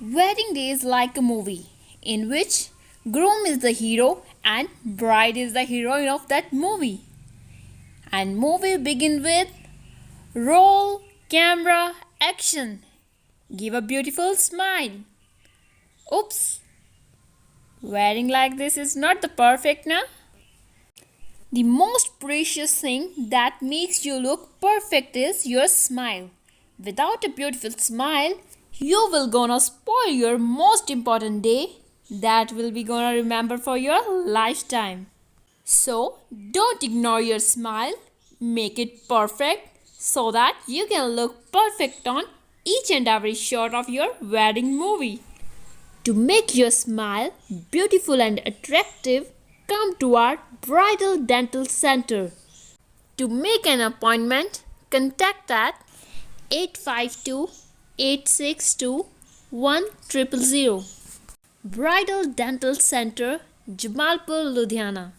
Wedding day is like a movie in which groom is the hero and bride is the heroine of that movie. And movie begin with roll, camera, action. Give a beautiful smile. Oops. Wearing like this is not the perfect now. The most precious thing that makes you look perfect is your smile. Without a beautiful smile, you will gonna spoil your most important day that will be gonna remember for your lifetime. So don't ignore your smile, make it perfect so that you can look perfect on each and every shot of your wedding movie. To make your smile beautiful and attractive, come to our Bridal Dental Center. To make an appointment, contact at 852-862-1000. Bridal Dental Center, Jamalpur, Ludhiana.